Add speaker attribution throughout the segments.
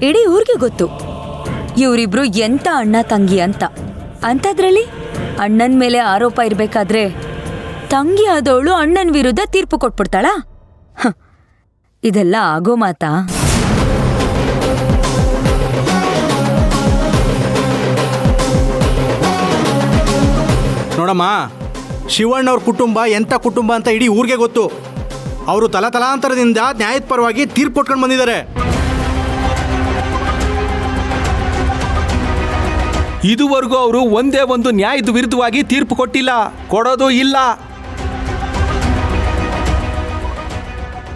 Speaker 1: ಇಡೀ ಊರಿಗೆ ಗೊತ್ತು ಇವರಿಬ್ರು ಎಂತ ಅಣ್ಣ ತಂಗಿ ಅಂತ. ಅಂಥದ್ರಲ್ಲಿ ಅಣ್ಣನ ಮೇಲೆ ಆರೋಪ ಇರಬೇಕಾದ್ರೆ ತಂಗಿ ಆದವಳು ಅಣ್ಣನ ವಿರುದ್ಧ ತೀರ್ಪು ಕೊಟ್ಬಿಡ್ತಾಳಾ? ಇದೆಲ್ಲ ಆಗೋ ಮಾತಾ?
Speaker 2: ನೋಡಮ್ಮ, ಶಿವಣ್ಣವ್ರ ಕುಟುಂಬ ಎಂಥ ಕುಟುಂಬ ಅಂತ ಇಡೀ ಊರಿಗೆ ಗೊತ್ತು. ಅವರು ತಲಾಂತರದಿಂದ ನ್ಯಾಯದ ಪರವಾಗಿ ತೀರ್ಪು ಕೊಟ್ಕೊಂಡು ಬಂದಿದ್ದಾರೆ.
Speaker 3: ಇದುವರೆಗೂ ಅವರು ಒಂದೇ ಒಂದು ನ್ಯಾಯದ ವಿರುದ್ಧವಾಗಿ ತೀರ್ಪು ಕೊಟ್ಟಿಲ್ಲ, ಕೊಡೋದು ಇಲ್ಲ.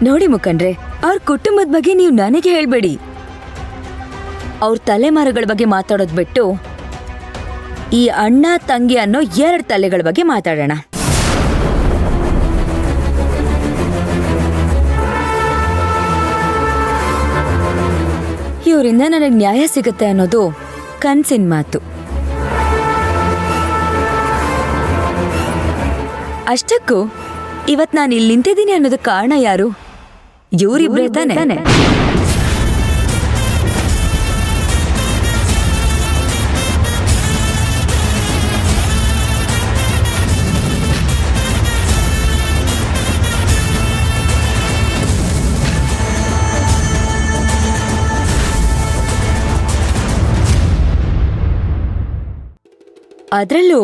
Speaker 1: ನೋಡಿ ಮುಖಂಡ್ರೆ, ಅವ್ರ ಕುಟುಂಬದ ಬಗ್ಗೆ ನೀವು ನನಗೆ ಹೇಳ್ಬೇಡಿ. ಅವ್ರ ತಲೆಮಾರುಗಳ ಬಗ್ಗೆ ಮಾತಾಡೋದು ಬಿಟ್ಟು ಈ ಅಣ್ಣ ತಂಗಿ ಅನ್ನೋ 2 ತಲೆಗಳ ಬಗ್ಗೆ ಮಾತಾಡೋಣ. ಇವರಿಂದ ನನಗೆ ನ್ಯಾಯ ಸಿಗುತ್ತೆ ಅನ್ನೋದು ಕನ್ಸಿನ ಮಾತು. ಅಷ್ಟಕ್ಕೂ ಇವತ್ ನಾನು ಇಲ್ಲಿ ನಿಂತಿದ್ದೀನಿ ಅನ್ನೋದು ಕಾರಣ ಯಾರು? ಇವರಿಬ್ರೇ ತಾನೆ. ಅದರಲ್ಲೂ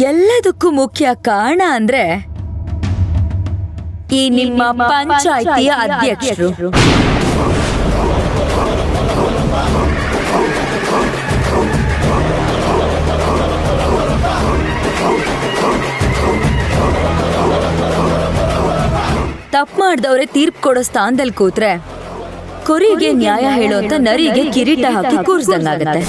Speaker 1: ಎಲ್ಲದಕ್ಕೂ ಮುಖ್ಯ ಕಾರಣ ಅಂದ್ರೆ ಈ ನಿಮ್ಮ ಪಂಚಾಯಿತಿಯ ಅಧ್ಯಕ್ಷರು. ತಪ್ಪು ಮಾಡಿದವ್ರೆ ತೀರ್ಪು ಕೊಡೋ ಸ್ಥಾನದಲ್ಲಿ ಕೂತ್ರೆ ಕುರಿಗೆ ನ್ಯಾಯ ಹೇಳೋಂತ ನರಿಗೆ ಕಿರೀಟ ಹಾಕಿ ಕೂರ್ಸ್ದಂಗಾಗತ್ತೆ.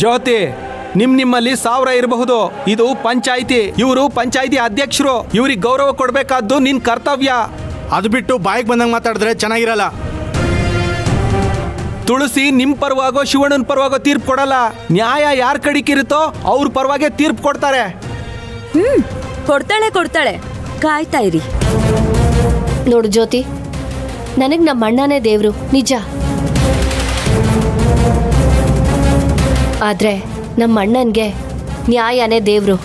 Speaker 3: ಜ್ಯೋತಿ, ನಿಮ್ಮಲ್ಲಿ 1000 ಇರಬಹುದು, ಇದು ಪಂಚಾಯಿತಿ. ಇವರು ಪಂಚಾಯಿತಿ ಅಧ್ಯಕ್ಷರು, ಇವ್ರಿಗೆ ಗೌರವ ಕೊಡಬೇಕಾದ್ದು ನಿನ್ ಕರ್ತವ್ಯ.
Speaker 2: ಅದು ಬಿಟ್ಟು ಬಾಯಿಗೆ ಬಂದಂಗೆ ಮಾತಾಡಿದ್ರೆ ಚೆನ್ನಾಗಿರಲ್ಲ.
Speaker 3: ತುಳಸಿ ನಿಮ್ ಪರವಾಗೋ ಶಿವಣ್ಣನ ಪರವಾಗೋ ತೀರ್ಪು ಕೊಡಲ್ಲ. ನ್ಯಾಯ ಯಾರ ಕಡಿಕಿರುತ್ತೋ ಅವ್ರ ಪರವಾಗೆ ತೀರ್ಪು ಕೊಡ್ತಾರೆ.
Speaker 1: ಕೊಡ್ತಾಳೆ, ಕಾಯ್ತಾ ಇರಿ.
Speaker 4: ನೋಡು ಜ್ಯೋತಿ, ನನಗೆ ನಮ್ಮ ಅಣ್ಣನೇ ದೇವ್ರು ನಿಜ. ಆದ್ರೆ ನಮ್ಮ ಅಣ್ಣನ್ಗೆ ನ್ಯಾಯನೇ ದೇವ್ರು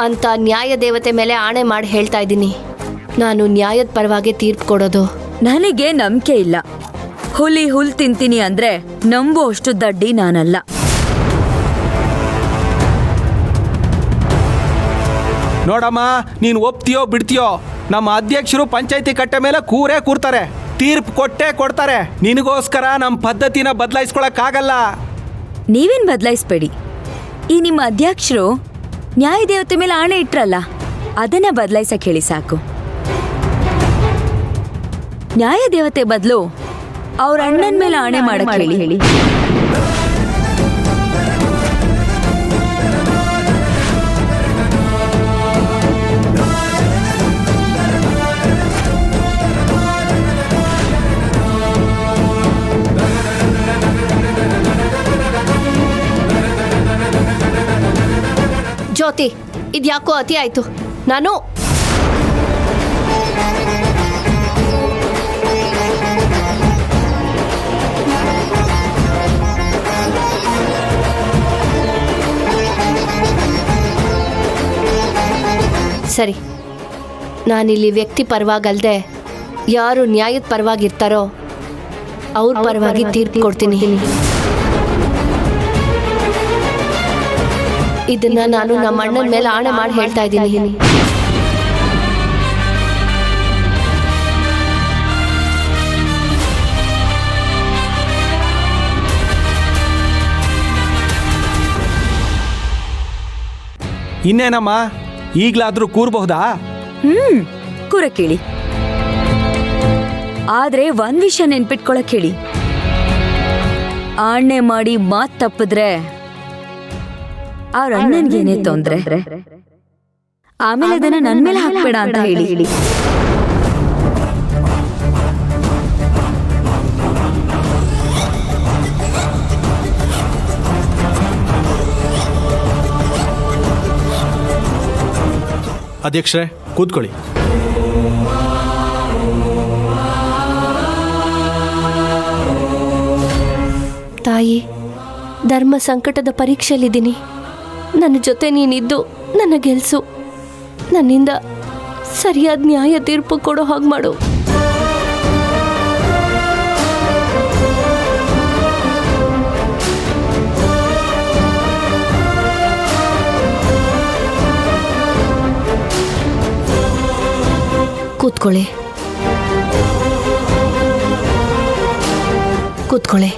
Speaker 4: ಅಂತ ನ್ಯಾಯ ದೇವತೆ ಮೇಲೆ ಆಣೆ ಮಾಡಿ ಹೇಳ್ತಾ ಇದ್ದೀನಿ. ನಾನು ನ್ಯಾಯದ ಪರವಾಗಿ ತೀರ್ಪು ಕೊಡೋದು.
Speaker 1: ನನಗೆ ನಂಬಿಕೆ ಇಲ್ಲ. ಹುಲ್ ತಿಂತೀನಿ ಅಂದ್ರೆ ನಂಬೋ ಅಷ್ಟು ದಡ್ಡಿ ನಾನಲ್ಲ.
Speaker 3: ನೋಡಮ್ಮ, ನೀನು ಒಪ್ತೀಯೋ ಬಿಡ್ತೀಯೋ, ನಮ್ಮ ಅಧ್ಯಕ್ಷರು ಪಂಚಾಯಿತಿ ಕಟ್ಟೆ ಮೇಲೆ ಕೂರ್ತಾರೆ, ತೀರ್ಪು ಕೊಟ್ಟೇ ಕೊಡ್ತಾರೆ. ನಿನಗೋಸ್ಕರ ನಮ್ಮ ಪದ್ಧತಿನ ಬದಲಾಯಿಸ್ಕೊಳಕ್ಕಾಗಲ್ಲ.
Speaker 1: ನೀವೇನ್ ಬದಲಾಯಿಸ್ಬೇಡಿ. ಈ ನಿಮ್ಮ ಅಧ್ಯಕ್ಷರು ನ್ಯಾಯ ದೇವತೆ ಮೇಲೆ ಆಣೆ ಇಟ್ರಲ್ಲ, ಅದನ್ನ ಬದಲಾಯಿಸಕ್ ಹೇಳಿ ಸಾಕು. ನ್ಯಾಯ ದೇವತೆ ಬದಲು ಅವ್ರ ಅಣ್ಣನ ಮೇಲೆ ಆಣೆ ಮಾಡಕ್ ಹೇಳಿ.
Speaker 4: ಜ್ಯೋತಿ, ಇದ್ಯಾಕೋ ಅತಿ ಆಯ್ತು. ನಾನು ಸರಿ, ನಾನಿಲ್ಲಿ ವ್ಯಕ್ತಿ ಪರವಾಗಲ್ದೆ ಯಾರು ನ್ಯಾಯದ ಪರವಾಗಿರ್ತಾರೋ ಅವ್ರ ಪರವಾಗಿ ತೀರ್ಪು ಕೊಡ್ತೀನಿ. ಇದನ್ನ ನಾನು ನಮ್ಮ ಅಣ್ಣನ ಮೇಲೆ ಆಣೆ ಮಾಡಿ ಹೇಳ್ತಾ ಇದ್ದೀನಿ.
Speaker 3: ಇನ್ನೇನಮ್ಮ, ಈಗ್ಲಾದ್ರೂ ಕೂರ್ಬಹುದಾ?
Speaker 1: ಕೂರ ಕೇಳಿ. ಆದ್ರೆ ಒಂದ್ ವಿಷಯ ನೆನ್ಪಿಟ್ಕೊಳಕ್ ಹೇಳಿ, ಆಣೆ ಮಾಡಿ ಮಾತ್ ತಪ್ಪಿದ್ರೆ ಅವ್ರ ಅಣ್ಣನ್ಗೇನೇ ತೊಂದ್ರೆ, ಆಮೇಲೆ ಅದನ್ನ ನನ್ ಮೇಲೆ ಹಾಕ್ಬೇಡ ಅಂತ ಹೇಳಿ.
Speaker 2: ಅಧ್ಯಕ್ಷರೇ ಕೂತ್ಕೊಳ್ಳಿ.
Speaker 4: ತಾಯಿ, ಧರ್ಮ ಸಂಕಟದ ಪರೀಕ್ಷೆಯಲ್ಲಿದ್ದೀನಿ. ನನ್ನ ಜೊತೆ ನೀನಿದ್ದು ನನ್ನ ಗೆಲ್ಸು. ನನ್ನಿಂದ ಸರಿಯಾದ ನ್ಯಾಯ ತೀರ್ಪು ಕೊಡೋ ಹಾಗೆ ಮಾಡು. ಕೂತ್ಕೊಳ್ಳಿ. ಕೂತ್ಕೊಳ್ಳಿ.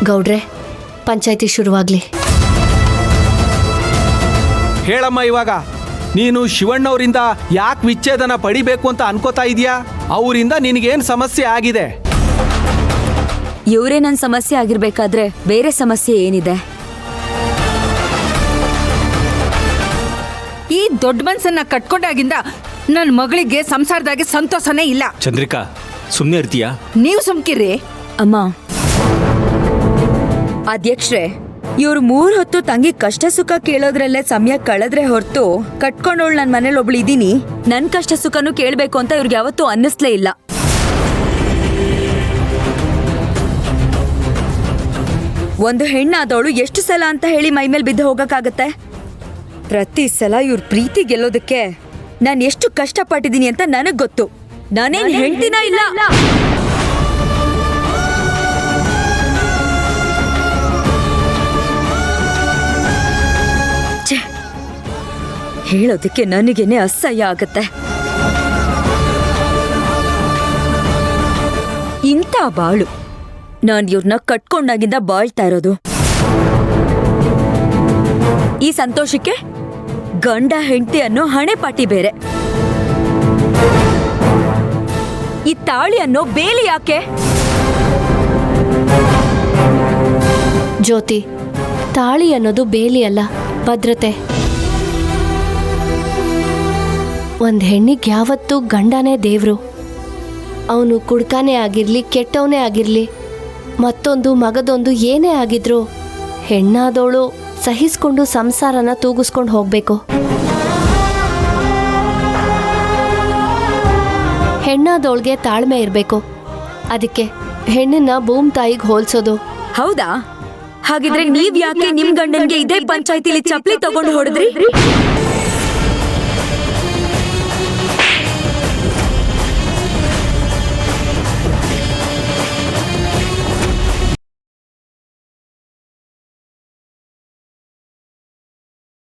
Speaker 4: ಗೌಡ್ರೆ, ಪಂಚಾಯ್ತಿ ಶುರುವಾಗ್ಲಿ.
Speaker 3: ಹೇಳಮ್ಮ ಇವಾಗ, ನೀನು ಶಿವಣ್ಣವರಿಂದ ಯಾಕೆ ವಿಚ್ಛೇದನ ಪಡಿಬೇಕು ಅಂತ ಅನ್ಕೋತಾ ಇದೀಯಾ? ಅವರಿಂದ ನಿನಗೇನು ಸಮಸ್ಯೆ ಆಗಿದೆ?
Speaker 1: ಇವರೇ ನನ್ನ ಸಮಸ್ಯೆ ಆಗಿರ್ಬೇಕಾದ್ರೆ ಬೇರೆ ಸಮಸ್ಯೆ ಏನಿದೆ?
Speaker 5: ಈ ದೊಡ್ಡ ಮನ್ಸನ್ನ ಕಟ್ಕೊಂಡಾಗಿಂದ ನನ್ನ ಮಗಳಿಗೆ ಸಂಸಾರದಾಗೆ ಸಂತೋಷನೇ ಇಲ್ಲ.
Speaker 6: ಚಂದ್ರಿಕಾ, ಸುಮ್ಮನೆ ಇರ್ತೀಯಾ?
Speaker 5: ನೀವು ಸುಮ್ಕಿರಿ.
Speaker 1: ಅಮ್ಮ, ಅಧ್ಯಕ್ಷರೇ, ಇವ್ರು 3 ಹೊತ್ತು ತಂಗಿ ಕಷ್ಟ ಸುಖ ಕೇಳೋದ್ರಲ್ಲೇ ಸಮಯ ಕಳೆದ್ರೆ ಹೊರತು ಕಟ್ಕೊಂಡವಳು ನನ್ನ ಮನೇಲಿ ಒಬ್ಳು ಇದೀನಿ, ನನ್ನ ಕಷ್ಟ ಸುಖನೂ ಕೇಳಬೇಕು ಅಂತ ಇವ್ರಿಗೆ ಯಾವತ್ತೂ ಅನ್ನಿಸ್ಲೇ ಇಲ್ಲ. ಒಂದು ಹೆಣ್ಣಾದವಳು ಎಷ್ಟು ಸಲ ಅಂತ ಹೇಳಿ ಮೈ ಮೇಲೆ ಬಿದ್ದು ಹೋಗಕ್ಕಾಗತ್ತೆ? ಪ್ರತಿ ಸಲ ಇವ್ರ ಪ್ರೀತಿ ಗೆಲ್ಲೋದಕ್ಕೆ ನಾನು ಎಷ್ಟು ಕಷ್ಟಪಟ್ಟಿದ್ದೀನಿ ಅಂತ ನನಗ್ ಗೊತ್ತು. ನಾನೇನ್ ಹೆಂಡ್ತಿನ ಇಲ್ಲ. ಹೇಳೋದಕ್ಕೆ ನನಗೇನೆ ಅಸಹ್ಯ ಆಗತ್ತೆ. ಇಂಥ ಬಾಳು ನಾನು ಇವ್ರನ್ನ ಕಟ್ಕೊಂಡಾಗಿಂದ ಬಾಳ್ತಾ ಇರೋದು. ಈ ಸಂತೋಷಕ್ಕೆ ಗಂಡ ಹೆಂಡತಿ ಅನ್ನೋ ಹಣೆ ಪಾಟಿ ಬೇರೆ. ಈ ತಾಳಿ ಅನ್ನೋ ಬೇಲಿ ಯಾಕೆ?
Speaker 4: ಜ್ಯೋತಿ, ತಾಳಿ ಅನ್ನೋದು ಬೇಲಿ ಅಲ್ಲ, ಭದ್ರತೆ. ಒಂದು ಹೆಣ್ಣಿಗೆ ಯಾವತ್ತೂ ಗಂಡನೇ ದೇವ್ರು. ಅವನು ಕುಡ್ಕಾನೇ ಆಗಿರ್ಲಿ, ಕೆಟ್ಟವನೇ ಆಗಿರ್ಲಿ, ಮತ್ತೊಂದು ಮಗದೊಂದು ಏನೇ ಆಗಿದ್ರು ಹೆಣ್ಣಾದವಳು ಸಹಿಸ್ಕೊಂಡು ಸಂಸಾರನ ತೂಗಿಸ್ಕೊಂಡು ಹೋಗ್ಬೇಕು. ಹೆಣ್ಣಾದವಳಿಗೆ ತಾಳ್ಮೆ ಇರಬೇಕು. ಅದಕ್ಕೆ ಹೆಣ್ಣನ್ನ ಭೂಮಿ ತಾಯಿಗೆ ಹೋಲ್ಸೋದು.
Speaker 1: ಹೌದಾ? ಹಾಗಿದ್ರೆ ನೀವ್ ಯಾಕೆ ನಿಮ್ ಗಂಡನ್ಗೆ ಇದೇ ಪಂಚಾಯ್ತಿಲಿ ಚಪ್ಲಿ ತಗೊಂಡು ಹೊಡೆದ್ರಿ?